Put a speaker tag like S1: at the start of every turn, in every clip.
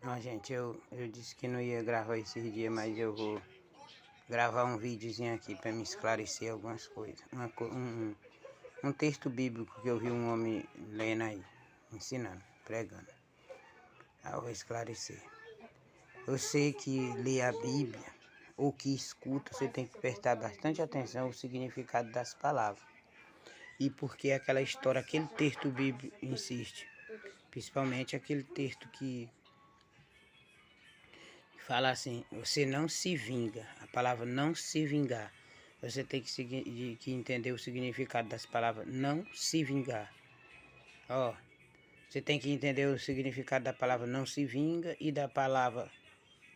S1: Ó, gente, eu disse que não ia gravar esses dias, mas eu vou gravar um videozinho aqui para me esclarecer algumas coisas. Um texto bíblico que eu vi um homem lendo aí, ensinando, pregando. Aí eu vou esclarecer. Eu sei que lê a Bíblia, ou que escuta, você tem que prestar bastante atenção ao significado das palavras. E porque aquela história, aquele texto bíblico insiste. Principalmente aquele texto que fala assim, você não se vinga. A palavra não se vingar. Você tem que entender o significado das palavras não se vingar. Ó, você tem que entender o significado da palavra não se vinga e da palavra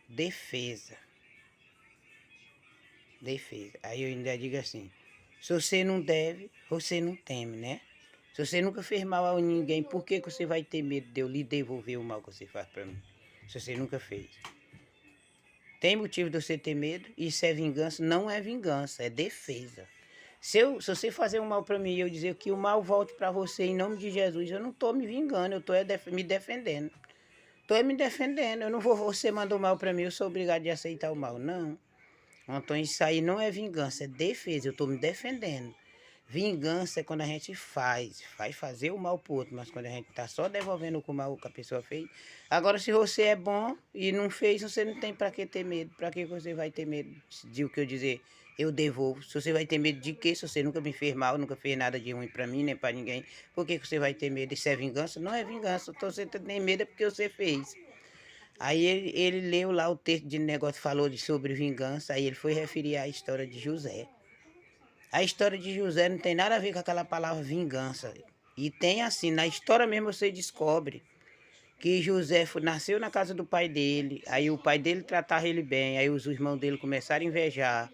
S1: defesa. Defesa. Aí eu ainda digo assim, se você não deve, você não teme, né? Se você nunca fez mal a ninguém, por que você vai ter medo de eu lhe devolver o mal que você faz para mim? Se você nunca fez. Tem motivo de você ter medo? Isso é vingança? Não é vingança, é defesa. Se você fazer um mal para mim e eu dizer que o mal volte para você em nome de Jesus, eu não estou me vingando, eu estou me defendendo. Estou me defendendo. Eu não vou, você mandou mal para mim, eu sou obrigado de aceitar o mal. Não. Então isso aí não é vingança, é defesa. Eu estou me defendendo. Vingança é quando a gente faz fazer o mal pro outro, mas quando a gente tá só devolvendo o mal que a pessoa fez. Agora, se você é bom e não fez, você não tem para que ter medo. Para que você vai ter medo de o que eu dizer? Eu devolvo. Se você vai ter medo de quê? Se você nunca me fez mal, nunca fez nada de ruim para mim, nem para ninguém, por que você vai ter medo? Isso é vingança? Não é vingança. Então você tem medo é porque você fez. Aí ele leu lá o texto de negócio, falou sobre vingança, aí ele foi referir à história de José. A história de José não tem nada a ver com aquela palavra vingança. E tem assim, na história mesmo você descobre que José nasceu na casa do pai dele, aí o pai dele tratava ele bem, aí os irmãos dele começaram a invejar,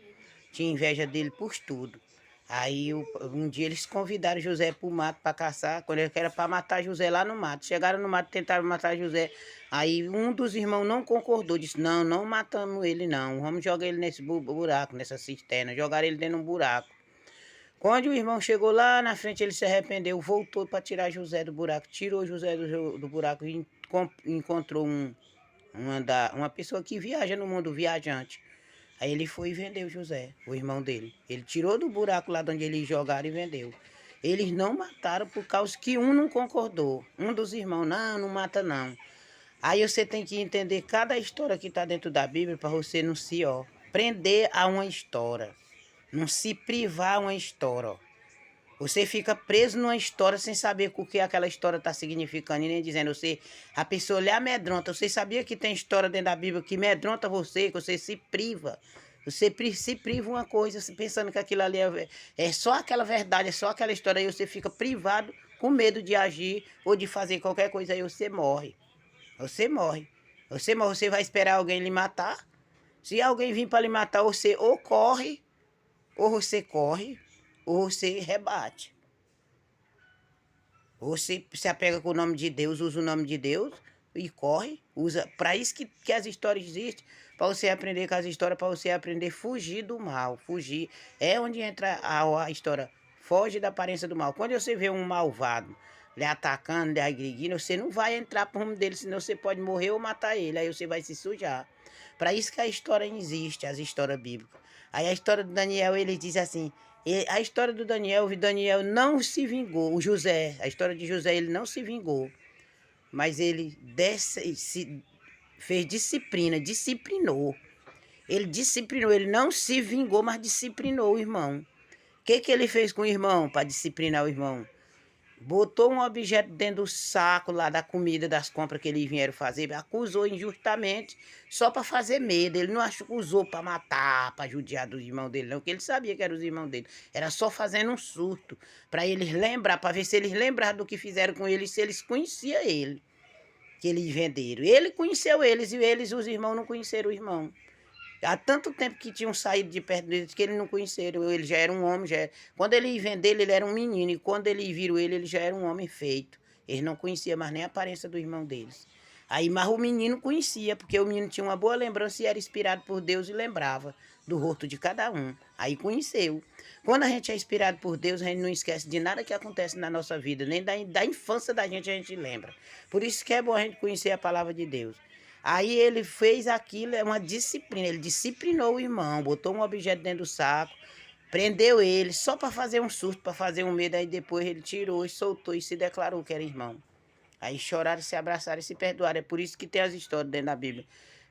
S1: tinha inveja dele por tudo. Aí um dia eles convidaram José para o mato para caçar, quando ele era para matar José lá no mato. Chegaram no mato, tentaram matar José. Aí um dos irmãos não concordou, disse, não, não matamos ele não, vamos jogar ele nesse buraco, nessa cisterna, jogaram ele dentro de um buraco. Quando o irmão chegou lá na frente, ele se arrependeu, voltou para tirar José do buraco, tirou José do buraco e encontrou uma pessoa que viaja no mundo, viajante. Aí ele foi e vendeu José, o irmão dele. Ele tirou do buraco lá de onde eles jogaram e vendeu. Eles não mataram por causa que um não concordou. Um dos irmãos, não, não mata não. Aí você tem que entender cada história que está dentro da Bíblia para você não se, prender a uma história. Não se privar a uma história, Você fica preso numa história sem saber o que aquela história está significando e nem dizendo. A pessoa lhe amedronta. Você sabia que tem história dentro da Bíblia que amedronta você, que você se priva. Você se priva uma coisa, pensando que aquilo ali é só aquela verdade, é só aquela história, aí você fica privado, com medo de agir ou de fazer qualquer coisa, aí você morre. Você morre. Você morre, você vai esperar alguém lhe matar? Se alguém vir para lhe matar, você ou corre, ou você rebate. Ou você se apega com o nome de Deus, usa o nome de Deus e corre. Usa. Para isso que as histórias existem. Para você aprender com as histórias, para você aprender a fugir do mal. Fugir. É onde entra a história. Foge da aparência do mal. Quando você vê um malvado lhe atacando, lhe agredindo, você não vai entrar por rumo dele, senão você pode morrer ou matar ele. Aí você vai se sujar. Para isso que a história existe, as histórias bíblicas. Aí a história do Daniel, ele diz assim, a história do Daniel, o Daniel não se vingou, o José, a história de José, ele não se vingou, mas ele fez disciplina, disciplinou. Ele disciplinou, ele não se vingou, mas disciplinou o irmão. O que ele fez com o irmão para disciplinar o irmão? Botou um objeto dentro do saco lá da comida, das compras que eles vieram fazer, acusou injustamente, só para fazer medo. Ele não acusou para matar, para judiar dos irmãos dele, não, porque ele sabia que eram os irmãos dele. Era só fazendo um surto, para eles lembrar, para ver se eles lembraram do que fizeram com ele, se eles conheciam ele, que eles venderam. Ele conheceu eles, e eles, os irmãos, não conheceram o irmão. Há tanto tempo que tinham saído de perto deles que eles não conheceram. Ele já era um homem. Quando ele vendeu ele era um menino. E quando ele viram ele já era um homem feito. Eles não conheciam mais nem a aparência do irmão deles. Aí, mas o menino conhecia, porque o menino tinha uma boa lembrança e era inspirado por Deus e lembrava do rosto de cada um. Aí conheceu. Quando a gente é inspirado por Deus, a gente não esquece de nada que acontece na nossa vida, nem da infância da gente a gente lembra. Por isso que é bom a gente conhecer a palavra de Deus. Aí ele fez aquilo, é uma disciplina. Ele disciplinou o irmão, botou um objeto dentro do saco, prendeu ele só para fazer um susto, para fazer um medo. Aí depois ele tirou e soltou e se declarou que era irmão. Aí choraram, se abraçaram e se perdoaram. É por isso que tem as histórias dentro da Bíblia.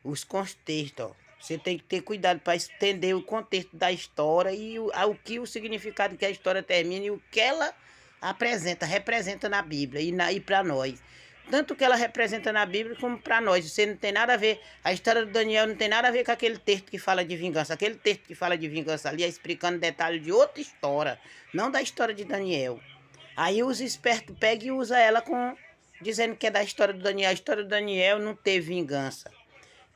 S1: Os contextos, ó. Você tem que ter cuidado para entender o contexto da história e o significado que a história termina e o que ela representa na Bíblia e para nós. Tanto que ela representa na Bíblia como para nós. Você não tem nada a ver. A história do Daniel não tem nada a ver com aquele texto que fala de vingança. Aquele texto que fala de vingança ali é explicando detalhes de outra história, não da história de Daniel. Aí os espertos pegam e usam ela dizendo que é da história do Daniel. A história do Daniel não teve vingança.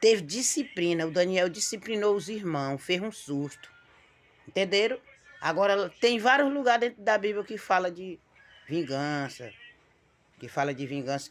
S1: Teve disciplina. O Daniel disciplinou os irmãos, fez um susto. Entenderam? Agora, tem vários lugares dentro da Bíblia que fala de vingança. Que fala de vingança.